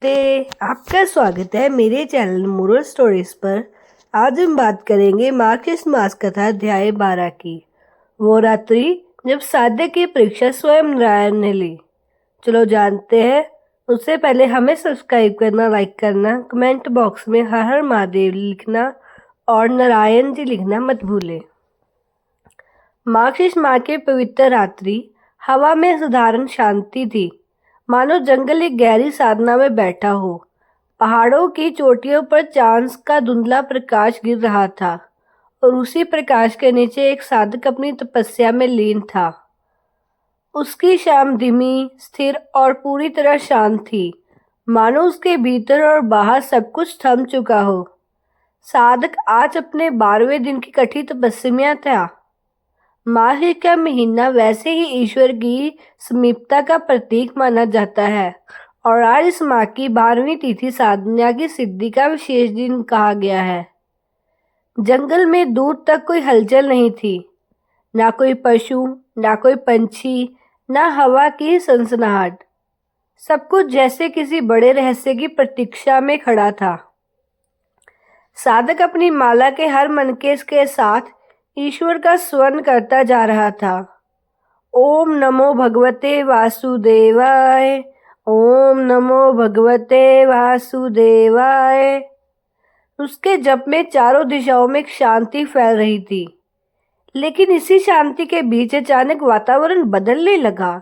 नमस्ते। आपका स्वागत है मेरे चैनल मोरल स्टोरीज पर। आज हम बात करेंगे मार्क्सिस्ट मास कथा अध्याय 12 की। वो रात्रि जब साधक की परीक्षा स्वयं नारायण ने ली। चलो जानते हैं। उससे पहले हमें सब्सक्राइब करना, लाइक करना, कमेंट बॉक्स में हर हर महादेव लिखना और नारायण जी लिखना मत भूलें। मार्क्सिस्ट माह की पवित्र रात्रि। हवा में साधारण शांति थी, मानो जंगल एक गहरी साधना में बैठा हो। पहाड़ों की चोटियों पर चांद का धुंधला प्रकाश गिर रहा था और उसी प्रकाश के नीचे एक साधक अपनी तपस्या में लीन था। उसकी शाम धीमी, स्थिर और पूरी तरह शांत थी, मानो उसके भीतर और बाहर सब कुछ थम चुका हो। साधक आज अपने 12वें दिन की कठिन तपस्या था। माह का महीना वैसे ही ईश्वर की समीपता का प्रतीक माना जाता है और आज इस माह की 12वीं तिथि साधना की सिद्धि का विशेष दिन कहा गया है। जंगल में दूर तक कोई हलचल नहीं थी, ना कोई पशु, ना कोई पंछी, ना हवा की सनसनाहट। सब कुछ जैसे किसी बड़े रहस्य की प्रतीक्षा में खड़ा था। साधक अपनी माला के हर मनके के साथ ईश्वर का स्मरण करता जा रहा था। ओम नमो भगवते वासुदेवाय, ओम नमो भगवते वासुदेवाय। उसके जप में चारों दिशाओं में एक शांति फैल रही थी। लेकिन इसी शांति के बीच अचानक वातावरण बदलने लगा।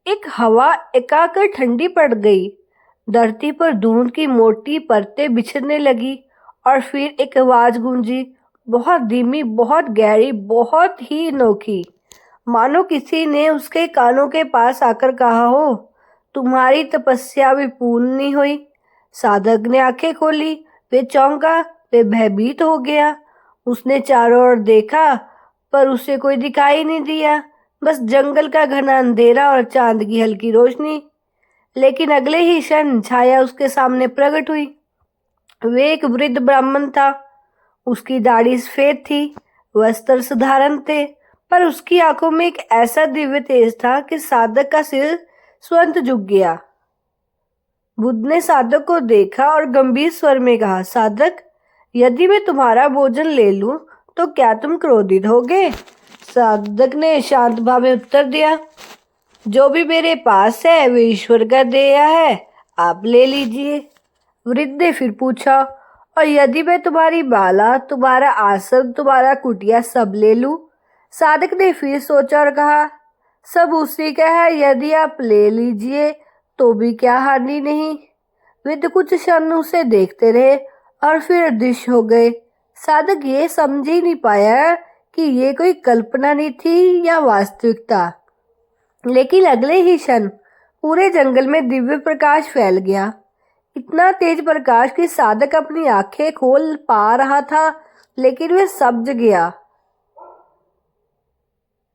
एक हवा एकाएक ठंडी पड़ गई। धरती पर धूल की मोटी परतें बिछड़ने लगी और फिर एक आवाज गूंजी, बहुत धीमी, बहुत गहरी, बहुत ही अनोखी, मानो किसी ने उसके कानों के पास आकर कहा हो, तुम्हारी तपस्या अभी पूर्ण नहीं हुई। साधक ने आंखें खोली। वे चौंका, वे भयभीत हो गया। उसने चारों ओर देखा, पर उसे कोई दिखाई नहीं दिया, बस जंगल का घना अंधेरा और चांद की हल्की रोशनी। लेकिन अगले ही क्षण छाया उसके सामने प्रकट हुई। वे एक वृद्ध ब्राह्मण था। उसकी दाढ़ी सफेद थी, वस्त्र साधारण थे, पर उसकी आंखों में एक ऐसा दिव्य तेज था कि साधक का सिर स्वयं झुक गया। बुद्ध ने साधक को देखा और गंभीर स्वर में कहा, साधक, यदि मैं तुम्हारा भोजन ले लूं तो क्या तुम क्रोधित होगे? साधक ने शांत भाव में उत्तर दिया, जो भी मेरे पास है वे ईश्वर का दिया है, आप ले लीजिए। वृद्ध ने फिर पूछा, और यदि मैं तुम्हारी बाला, तुम्हारा आसन, तुम्हारा कुटिया सब ले लूं? साधक ने फिर सोचा और कहा, सब उसी का है, यदि आप ले लीजिए तो भी क्या हानि नहीं। वृद्ध कुछ क्षण उसे देखते रहे और फिर अदृश्य हो गए। साधक ये समझ ही नहीं पाया कि ये कोई कल्पना नहीं थी या वास्तविकता। लेकिन अगले ही क्षण पूरे जंगल में दिव्य प्रकाश फैल गया। इतना तेज प्रकाश कि साधक अपनी आंखें खोल पा रहा था, लेकिन वह समझ गया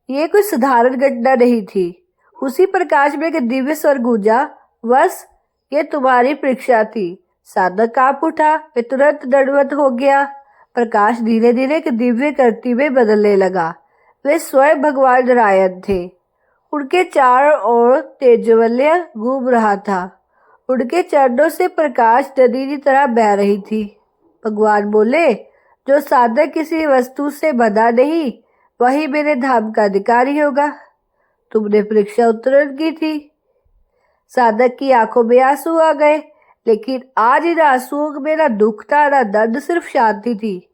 ये कोई साधारण घटना नहीं थी। उसी प्रकाश में एक दिव्य स्वर गूंजा, बस ये तुम्हारी परीक्षा थी। साधक कांप उठा, वे तुरंत दंडवत हो गया। प्रकाश धीरे धीरे एक दिव्य करती में बदलने लगा। वे स्वयं भगवान नारायण थे। उनके चारों ओर तेजवल्य घूम रहा था। उनके चरणों से प्रकाश नदी की तरह बह रही थी। भगवान बोले, जो साधक किसी वस्तु से बंधा नहीं, वही मेरे धाम का अधिकारी होगा। तुमने परीक्षा उत्तीर्ण की थी। साधक की आंखों में आंसू आ गए, लेकिन आज इन आंसुओं में ना दुख था, ना दर्द, सिर्फ शांति थी।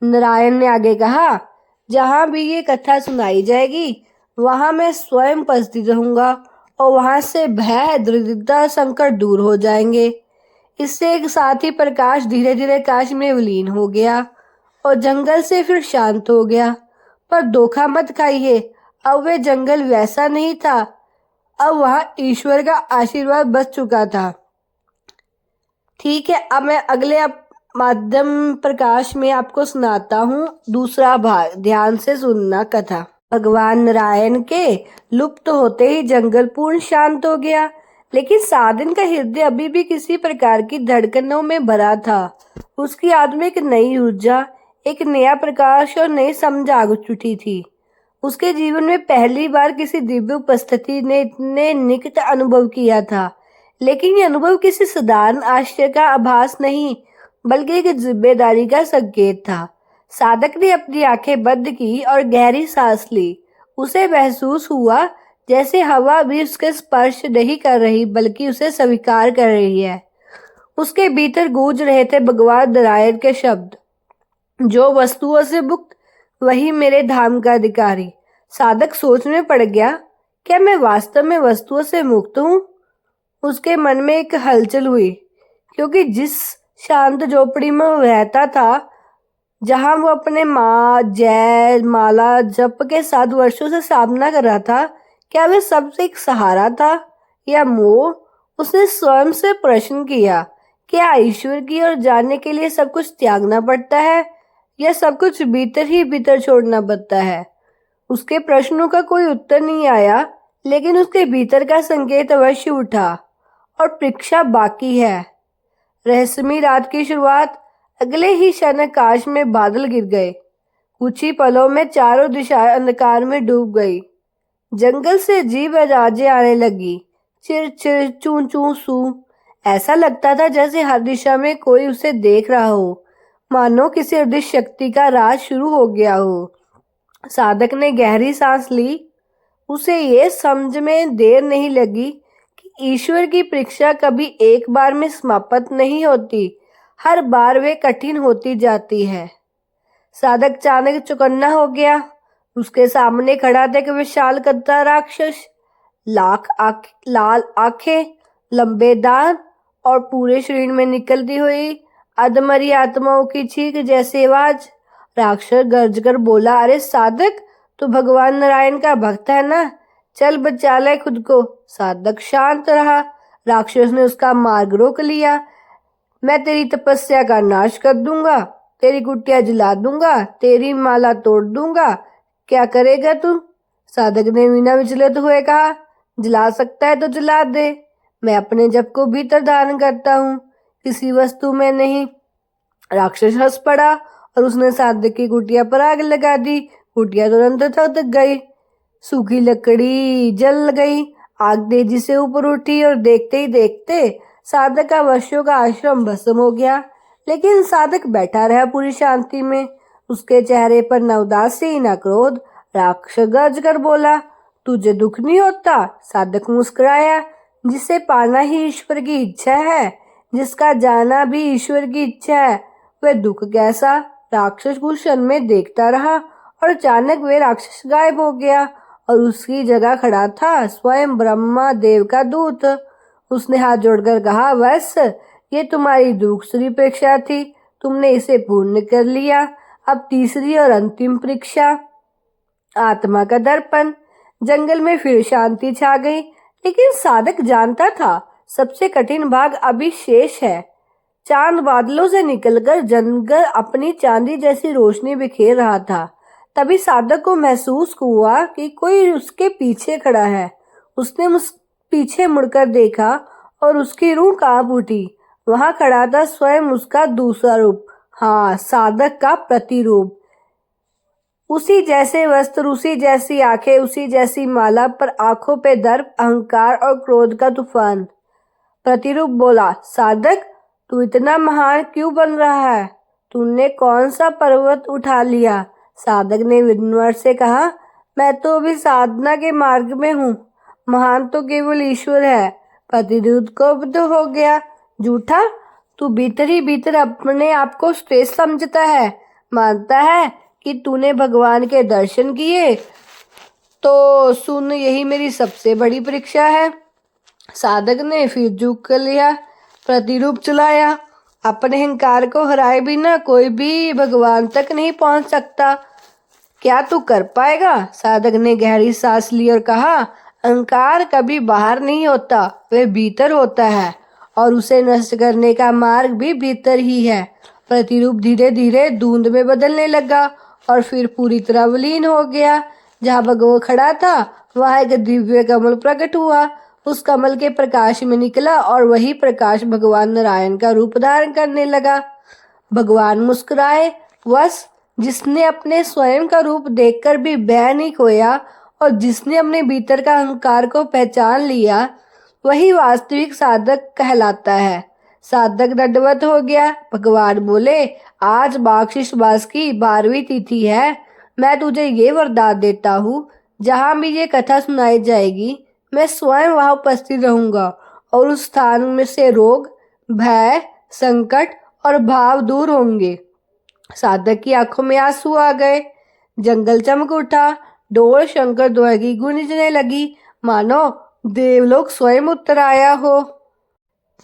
नारायण ने आगे कहा, जहां भी ये कथा सुनाई जाएगी वहां मैं स्वयं उपस्थित रहूंगा और वहां से भय, दरिद्रता, संकट दूर हो जाएंगे। इससे एक साथी प्रकाश धीरे धीरे आकाश में विलीन हो गया और जंगल से फिर शांत हो गया। पर धोखा मत खाइए, अब वे जंगल वैसा नहीं था। अब वहां ईश्वर का आशीर्वाद बच चुका था। ठीक है, अब मैं अगले माध्यम प्रकाश में आपको सुनाता हूँ दूसरा भाग। ध्यान से सुनना कथा। भगवान नारायण के लुप्त होते ही जंगल पूर्ण शांत हो गया, लेकिन साधन का हृदय अभी भी किसी प्रकार की धड़कनों में भरा था। उसकी आत्मा एक नई ऊर्जा, एक नया प्रकाश और नई समझ आ उठी थी। उसके जीवन में पहली बार किसी दिव्य उपस्थिति ने इतने निकट अनुभव किया था। लेकिन ये अनुभव किसी साधारण आश्चर्य का आभास नहीं, बल्कि एक जिम्मेदारी का संकेत था। साधक ने अपनी आंखें बंद की और गहरी सांस ली। उसे महसूस हुआ जैसे हवा भी उसके स्पर्श नहीं कर रही, बल्कि उसे स्वीकार कर रही है। उसके भीतर गूंज रहे थे भगवान नारायण के शब्द, जो वस्तुओं से मुक्त वही मेरे धाम का अधिकारी। साधक सोच में पड़ गया, क्या मैं वास्तव में वस्तुओं से मुक्त हूँ? उसके मन में एक हलचल हुई, क्योंकि जिस शांत झोपड़ी में वो रहता था, जहां वो अपने माँ जय माला जप के साथ वर्षों से सामना कर रहा था, क्या वह सबसे एक सहारा था या मोह? उसने स्वयं से प्रश्न किया, क्या ईश्वर की ओर जाने के लिए सब कुछ त्यागना पड़ता है या सब कुछ भीतर ही भीतर छोड़ना पड़ता है? उसके प्रश्नों का कोई उत्तर नहीं आया, लेकिन उसके भीतर का संकेत अवश्य उठा, और परीक्षा बाकी है। रहस्यमयी रात की शुरुआत। अगले ही क्षण आकाश में बादल गिर गए। कुछ ही पलों में चारों दिशाएं अंधकार में डूब गई। जंगल से अजीब आवाजें आने लगी, चिर चिर चू चू सू। ऐसा लगता था जैसे हर दिशा में कोई उसे देख रहा हो, मानो किसी अदृश्य शक्ति का राज शुरू हो गया हो। साधक ने गहरी सांस ली। उसे ये समझ में देर नहीं लगी कि ईश्वर की परीक्षा कभी एक बार में समाप्त नहीं होती, हर बार वे कठिन होती जाती है। साधक अचानक चौकन्ना हो गया। उसके सामने खड़ा था एक विशाल कद्दा राक्षस, लाल आंखें, लंबे दांत और पूरे शरीर में निकलती हुई अधमरी आत्माओं की चीख जैसी आवाज। राक्षस गर्ज कर बोला, अरे साधक, तू भगवान नारायण का भक्त है ना? चल बचा ले खुद को। साधक शांत रहा। राक्षस ने उसका मार्ग रोक लिया। मैं तेरी तपस्या का नाश कर दूंगा, तेरी कुटिया जला दूंगा, तेरी माला तोड़ दूंगा। क्या करेगा तू? साधक ने बिना विचलित हुए कहा, जला सकता है तो जला दे। मैं अपने जप को भीतर धारण करता हूँ, किसी वस्तु में नहीं। राक्षस हंस पड़ा और उसने साधक की कुटिया पर आग लगा दी। कुटिया तुरंत थक गई। सूखी लकड़ी जल गई। आग तेजी से ऊपर उठी और देखते ही देखते साधक का वर्षों का आश्रम भस्म हो गया। लेकिन साधक बैठा रहा पूरी शांति में। उसके चेहरे पर न उदासी न क्रोध। राक्षस गरज कर बोला, तुझे दुख नहीं होता? साधक मुस्कुराया, जिसे पाना ही ईश्वर की इच्छा है, जिसका जाना भी ईश्वर की इच्छा है, वह दुख कैसा? राक्षस कुछ क्षण में देखता रहा और अचानक वे राक्षस गायब हो गया और उसकी जगह खड़ा था स्वयं ब्रह्मा देव का दूत। उसने हाथ जोड़कर कहा, बस ये तुम्हारी दूसरी परीक्षा थी, तुमने इसे पूर्ण कर लिया। अब तीसरी और अंतिम परीक्षा, आत्मा का दर्पण। जंगल में फिर शांति छा गई, लेकिन साधक जानता था सबसे कठिन भाग अभी शेष है। चांद बादलों से निकलकर जंगल अपनी चांदी जैसी रोशनी बिखेर रहा था। तभी साधक को महसूस हुआ कि कोई उसके पीछे खड़ा है। उसने पीछे मुड़कर देखा और उसकी रूह कांप उठी। वहां खड़ा था स्वयं उसका दूसरा रूप, हाँ, साधक का प्रतिरूप। उसी जैसे वस्त्र, उसी जैसी आंखें, उसी जैसी माला, पर आंखों पे दर्प, अहंकार और क्रोध का तूफान। प्रतिरूप बोला, साधक, तू इतना महान क्यों बन रहा है? तूने कौन सा पर्वत उठा लिया? साधक ने विनम्र से कहा, मैं तो अभी साधना के मार्ग में हूँ, महान तो केवल ईश्वर है। प्रतिरूप को हो गया, झूठा, तू भीतर ही भीतर अपने आप को श्रेष्ठ समझता है, मानता है कि तूने भगवान के दर्शन किए। तो सुन, यही मेरी सबसे बड़ी परीक्षा है। साधक ने फिर झुक कर लिया, प्रतिरूप चलाया। अपने अहंकार को हराए बिना कोई भी भगवान तक नहीं पहुंच सकता। क्या तू कर पाएगा? साधक ने गहरी सांस ली और कहा, अहंकार कभी बाहर नहीं होता, वह भीतर होता है, और उसे नष्ट करने का मार्ग भी भीतर ही है। प्रतिरूप धीरे धीरे धुंध में बदलने लगा और फिर पूरी तरह विलीन हो गया। जहाँ भगवान खड़ा था वहां एक दिव्य कमल प्रकट हुआ। उस कमल के प्रकाश में निकला और वही प्रकाश भगवान नारायण का रूप धारण करने लगा। भगवान मुस्कुराए। बस जिसने अपने स्वयं का रूप देखकर भी भय नहीं खोया और जिसने अपने भीतर का अहंकार को पहचान लिया, वही वास्तविक साधक कहलाता है। साधक दंडवत हो गया। भगवान बोले, आज मार्गशीर्ष मास की 12वीं तिथि है। मैं तुझे ये वरदान देता हूँ, जहाँ भी ये कथा सुनाई जाएगी मैं स्वयं वहां उपस्थित रहूंगा और उस स्थान में से रोग, भय, संकट और भाव दूर होंगे। साधक की आंखों में आंसू आ गए। जंगल चमक उठा। ढोल शंकर ध्वनि गूंजने लगी, मानो देवलोक स्वयं उतर आया हो।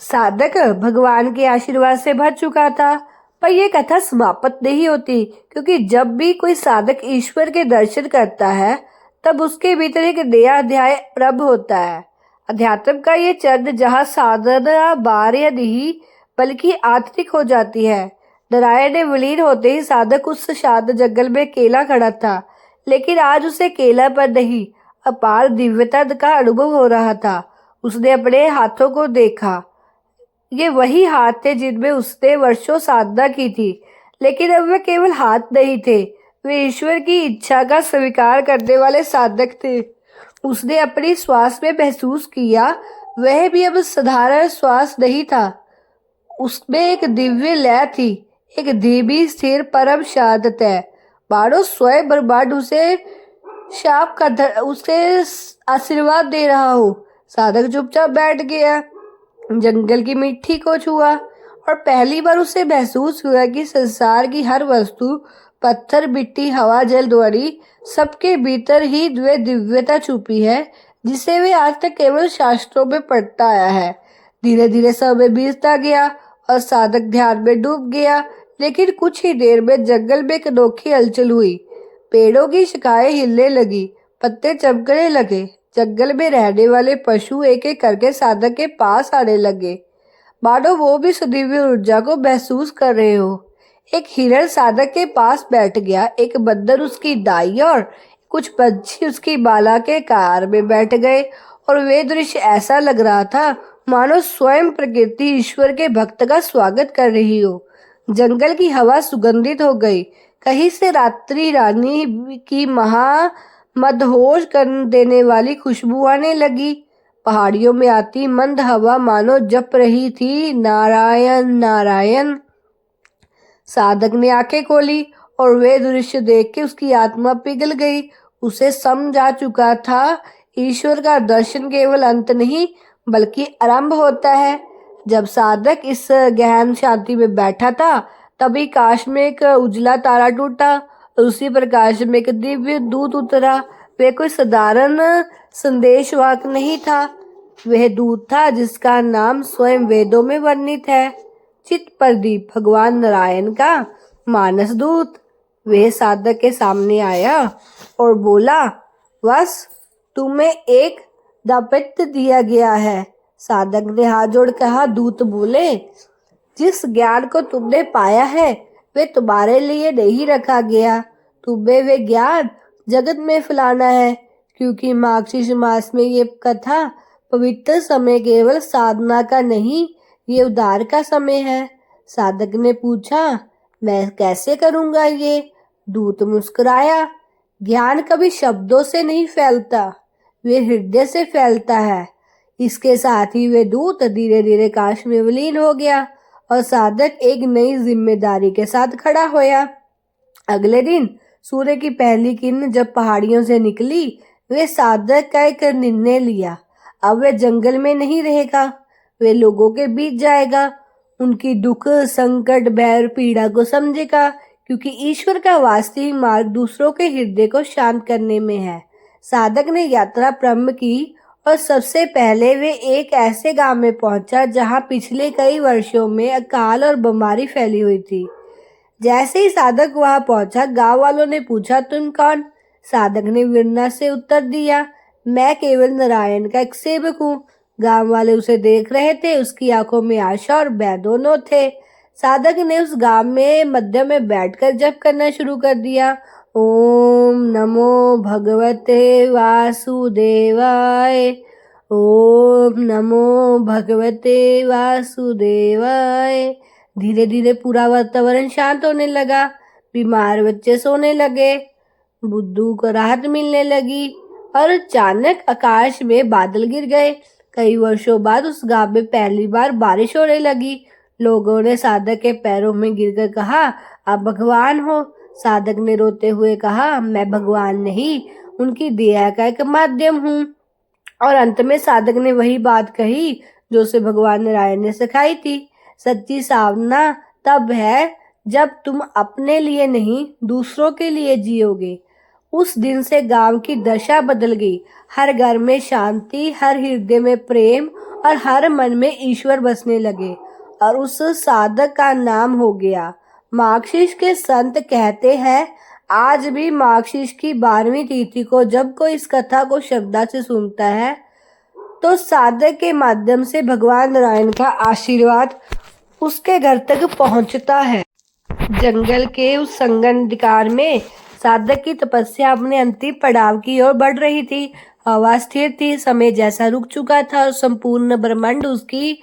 साधक भगवान के आशीर्वाद से भर चुका था। पर यह कथा समाप्त नहीं होती, क्योंकि जब भी कोई साधक ईश्वर के दर्शन करता है तब उसके भीतर एक नया अध्याय प्रारंभ होता है। अध्यात्म का ये चरण जहाँ साधना बाह्य नहीं बल्कि आंतरिक हो जाती है। नारायण ने विलीन होते ही साधक उस शांत जंगल में अकेला खड़ा था, लेकिन आज उसे अकेला पर नहीं, अपार दिव्यता का अनुभव हो रहा था। उसने अपने हाथों को देखा। ये वही हाथ थे जिनमें उसने वर्षों साधना की थी, लेकिन अब वे केवल हाथ नहीं थे, वे ईश्वर की इच्छा का स्वीकार करने वाले साधक थे। उसने अपनी श्वास में महसूस किया, वह भी अब साधारण श्वास नहीं था, उसमें एक दिव्य लय थी, एक धीमी स्थिर परम शांतता। मानो स्वयं ब्रह्मांड उसे उसे आशीर्वाद दे रहा हो। साधक चुपचाप बैठ गया, जंगल की मिट्टी को छुआ और पहली बार उसे महसूस हुआ कि संसार की हर वस्तु, पत्थर, मिट्टी, हवा, जल, ध्वनि, सबके भीतर ही वे दिव्यता छुपी है जिसे वे आज तक केवल शास्त्रों में पढ़ता आया है। धीरे धीरे समय बीतता गया और साधक ध्यान में डूब गया, लेकिन कुछ ही देर में जंगल में एक अनोखी हलचल हुई। पेड़ों की शाखाएं हिलने लगी, पत्ते चमकने लगे। जंगल में रहने वाले पशु एक एक करके साधक के पास आने लगे, मानो वो भी सदिव्य ऊर्जा को महसूस कर रहे हो। एक हिरण साधक के पास बैठ गया, एक बंदर उसकी दाई और कुछ पंछी उसकी बाला के कार में बैठ गए, और वे दृश्य ऐसा लग रहा था मानो स्वयं प्रकृति ईश्वर के भक्त का स्वागत कर रही हो। जंगल की हवा सुगंधित हो गई, कहीं से रात्रि रानी की मदहोश कर देने वाली खुशबू आने लगी। पहाड़ियों में आती मंद हवा मानो जप रही थी, नारायण नारायण। साधक ने आंखें खोली और वे दृश्य देख के उसकी आत्मा पिघल गई। उसे समझ आ चुका था, ईश्वर का दर्शन केवल अंत नहीं बल्कि आरंभ होता है। जब साधक इस गहन शांति में बैठा था, तभी काश में एक उजला तारा टूटा। उसी प्रकाश में एक दिव्य दूत उतरा। वह कोई साधारण संदेशवाहक नहीं था, वह दूत था जिसका नाम स्वयं वेदों में वर्णित है, चित्त प्रदीप, भगवान नारायण का मानस दूत। वह साधक के सामने आया और बोला, बस तुम्हें एक दाम्पत्य दिया गया है। साधक ने हाथ जोड़ कहा, दूत बोले, जिस ज्ञान को तुमने पाया है वे तुम्हारे लिए नहीं रखा गया, तुम्हें वे ज्ञान जगत में फैलाना है, क्योंकि मार्गशीर्ष मास में ये कथा पवित्र समय केवल साधना का नहीं, ये उद्धार का समय है। साधक ने पूछा, मैं कैसे करूंगा ये? दूत मुस्कुराया, ज्ञान कभी शब्दों से नहीं फैलता, वे हृदय से फैलता है। इसके साथ ही वे दूत धीरे धीरे काश में विलीन हो गया और साधक एक नई जिम्मेदारी के साथ खड़ा होया। अगले दिन सूर्य की पहली किरण जब पहाड़ियों से निकली, वे साधक का एक निर्णय लिया। अब वे जंगल में नहीं रहेगा, वे लोगों के बीच जाएगा, उनकी दुख, संकट, भय, पीड़ा को समझेगा, क्योंकि ईश्वर का वास्तविक मार्ग दूसरों के हृदय को शांत करने में है। साधक ने यात्रा प्रारंभ की और सबसे पहले वे एक ऐसे गांव में पहुंचा जहां पिछले कई वर्षों में अकाल और बीमारी फैली हुई थी। जैसे ही साधक वहां पहुंचा, गांव वालों ने पूछा, तुम कौन? साधक ने विनम्रता से उत्तर दिया, मैं केवल नारायण का एक सेवक हूँ। गांव वाले उसे देख रहे थे, उसकी आंखों में आशा और भय दोनों थे। साधक ने उस गांव में मध्य में बैठकर जप करना शुरू कर दिया। ओम नमो भगवते वासुदेवाय, ओम नमो भगवते वासुदेवाय। धीरे धीरे पूरा वातावरण शांत होने लगा। बीमार बच्चे सोने लगे, बुद्धू को राहत मिलने लगी और अचानक आकाश में बादल गिर गए। कई वर्षों बाद उस गांव में पहली बार बारिश होने लगी। लोगों ने साधक के पैरों में गिरकर कहा, आप भगवान हो। साधक ने रोते हुए कहा, मैं भगवान नहीं, उनकी दया का एक माध्यम हूँ। और अंत में साधक ने वही बात कही जो उसे भगवान नारायण ने सिखाई थी। सच्ची साधना तब है जब तुम अपने लिए नहीं, दूसरों के लिए जियोगे। उस दिन से गांव की दशा बदल गई। हर घर में शांति, हर हृदय में प्रेम और हर मन में ईश्वर बसने लगे। और उस साधक का नाम हो गया मार्कशीस के संत कहते हैं, आज भी मार्कशीस की 12वीं तिथि को जब कोई इस कथा को श्रद्धा से सुनता है तो साधक के माध्यम से भगवान नारायण का आशीर्वाद उसके घर तक पहुंचता है। जंगल के उस संगम में साधक की तपस्या अपने अंतिम पड़ाव की ओर बढ़ रही थी। हवा स्थिर थी, समय जैसा रुक चुका था और संपूर्ण ब्रह्मांड उसकी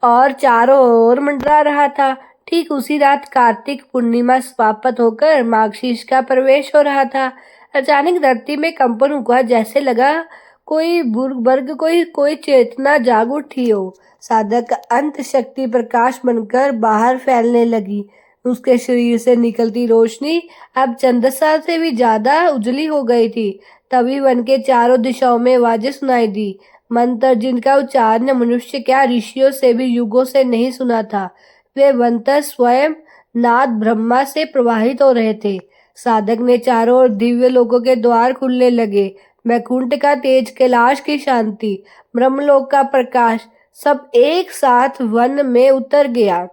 और चारों ओर मंडरा रहा था। ठीक उसी रात कार्तिक पूर्णिमा समाप्त होकर मार्गशीर्ष का प्रवेश हो रहा था। अचानक धरती में कंपन हुआ, जैसे लगा कोई वर्ग कोई चेतना जाग उठी हो। साधक का अंत शक्ति प्रकाश बनकर बाहर फैलने लगी। उसके शरीर से निकलती रोशनी अब चंद्रमा से भी ज्यादा उजली हो गई थी। तभी वन के चारों दिशाओं में आवाजें सुनाई दी, मंत्र जिनका उच्चारण मनुष्य क्या ऋषियों से भी युगों से नहीं सुना था। वे मंत्र स्वयं नाद ब्रह्मा से प्रवाहित हो रहे थे। साधक ने चारों ओर दिव्य लोकों के द्वार खुलने लगे। वैकुंठ का तेज, कैलाश की शांति, ब्रह्मलोक का प्रकाश, सब एक साथ वन में उतर गया।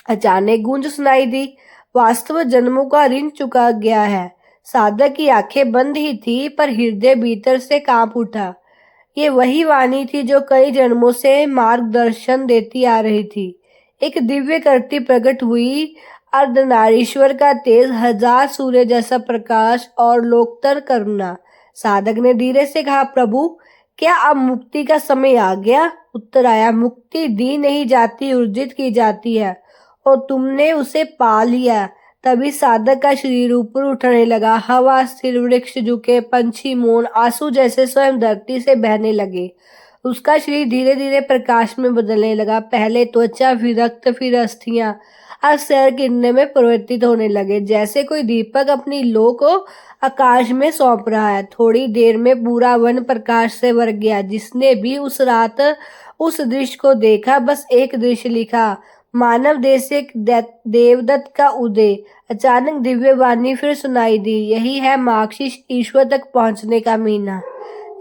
अचानक गूंज सुनाई दी, वास्तव जन्मों का ऋण चुका गया है। साधक की आंखें बंद ही थी पर हृदय भीतर से कांप उठा। ये वही वाणी थी जो कई जन्मों से मार्गदर्शन देती आ रही थी। एक दिव्य करती प्रकट हुई, अर्धनारीश्वर का तेज, हजार सूर्य जैसा प्रकाश और लोकतर करुणा। साधक ने धीरे से कहा, प्रभु क्या अब मुक्ति का समय आ गया? उत्तर आया, मुक्ति दी नहीं जाती, अर्जित की जाती है और तुमने उसे पा लिया। तभी साधक का शरीर ऊपर उठने लगा। हवा स्थिर, वृक्ष झुके, पंछी मौन, आंसू जैसे स्वयं धरती से बहने लगे। उसका शरीर धीरे धीरे प्रकाश में बदलने लगा। पहले त्वचा, फिर रक्त, फिर अस्थियां और शहर किरणें में परिवर्तित होने लगे, जैसे कोई दीपक अपनी लौ को आकाश में सौंप रहा है। थोड़ी देर में पूरा वन प्रकाश से भर गया। जिसने भी उस रात उस दृश्य को देखा, बस एक दृश्य लिखा, मानव देश से देवदत्त का उदय। अचानक दिव्य वाणी फिर सुनाई दी, यही है मार्गशीर्ष, ईश्वर तक पहुंचने का महीना,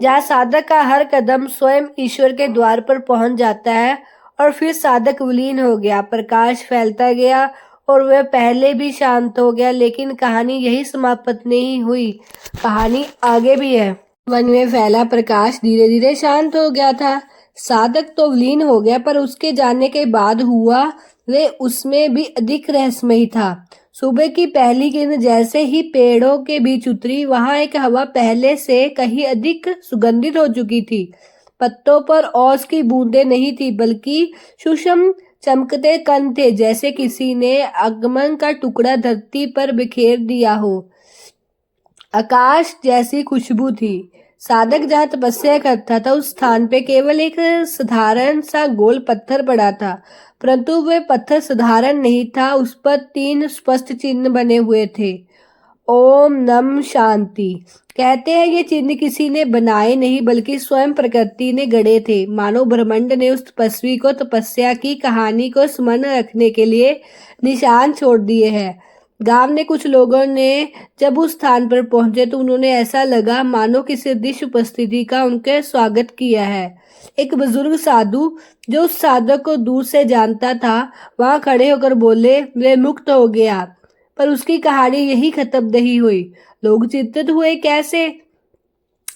जहाँ साधक का हर कदम स्वयं ईश्वर के द्वार पर पहुंच जाता है। और फिर साधक विलीन हो गया, प्रकाश फैलता गया और वह पहले भी शांत हो गया। लेकिन कहानी यही समाप्त नहीं हुई, कहानी आगे भी है। वन में फैला प्रकाश धीरे धीरे शांत हो गया था। साधक तो विलीन हो गया, पर उसके जाने के बाद हुआ वे उसमें भी अधिक रहस्यमयी था। सुबह की पहली किरण जैसे ही पेड़ों के बीच उतरी, वहां एक हवा पहले से कहीं अधिक सुगंधित हो चुकी थी। पत्तों पर ओस की बूंदें नहीं थी, बल्कि सूक्ष्म चमकते कण थे, जैसे किसी ने आगमन का टुकड़ा धरती पर बिखेर दिया हो। आकाश जैसी खुशबू थी। साधक जहाँ तपस्या करता था, उस स्थान पे केवल एक साधारण सा गोल पत्थर पड़ा था, परंतु वह पत्थर साधारण नहीं था। उस पर 3 स्पष्ट चिन्ह बने हुए थे। ओम नम शांति। कहते हैं ये चिन्ह किसी ने बनाए नहीं, बल्कि स्वयं प्रकृति ने गढ़े थे। मानो ब्रह्मांड ने उस तपस्वी को तपस्या की कहानी को स्मरण रखने के लिए निशान छोड़ दिए हैं। गांव ने कुछ लोगों ने जब उस स्थान पर पहुंचे तो उन्होंने ऐसा लगा मानो किसी दिव्य उपस्थिति का उनके स्वागत किया है। एक बुजुर्ग साधु जो उस साधक को दूर से जानता था, वहां खड़े होकर बोले, वे मुक्त हो गया। पर उसकी कहानी यही खत्म नहीं हुई। लोग चिंतित हुए, कैसे?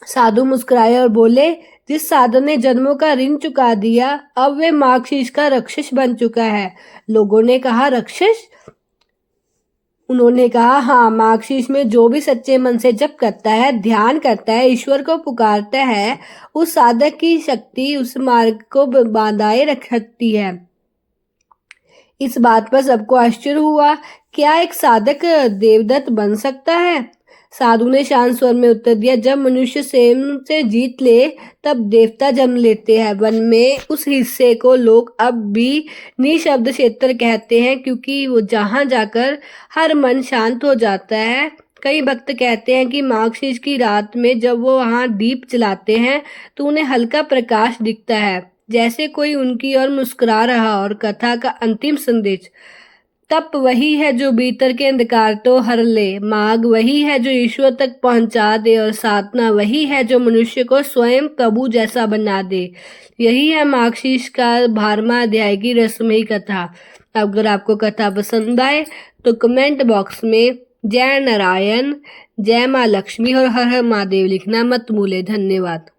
साधु मुस्कुराए और बोले, जिस साधु ने जन्मों का ऋण चुका दिया, अब वे मार्गशीर्ष का राक्षस बन चुका है। लोगों ने कहा, राक्षस? उन्होंने कहा, हाँ, मार्गशीर्ष में जो भी सच्चे मन से जप करता है, ध्यान करता है, ईश्वर को पुकारता है, उस साधक की शक्ति उस मार्ग को बांधाए रख सकती है। इस बात पर सबको आश्चर्य हुआ। क्या एक साधक देवदत्त बन सकता है? साधु ने शांत स्वर में उत्तर दिया, जब मनुष्य स्वयं से जीत ले तब देवता जन्म लेते हैं। वन में उस हिस्से को लोग अब भी निशब्द क्षेत्र कहते हैं, क्योंकि वो जहाँ जाकर हर मन शांत हो जाता है। कई भक्त कहते हैं कि मार्गशीर्ष की रात में जब वो वहाँ दीप जलाते हैं तो उन्हें हल्का प्रकाश दिखता है, जैसे कोई उनकी ओर मुस्कुरा रहा। और कथा का अंतिम संदेश, तप वही है जो भीतर के अंधकार तो हर ले, मार्ग वही है जो ईश्वर तक पहुंचा दे, और साधना वही है जो मनुष्य को स्वयं प्रभु जैसा बना दे। यही है मार्गशीर्ष का 12वां अध्याय की रहस्यमयी कथा। अगर आपको कथा पसंद आए तो कमेंट बॉक्स में जय नारायण, जय माँ लक्ष्मी और हर हर महादेव लिखना मत भूले। धन्यवाद।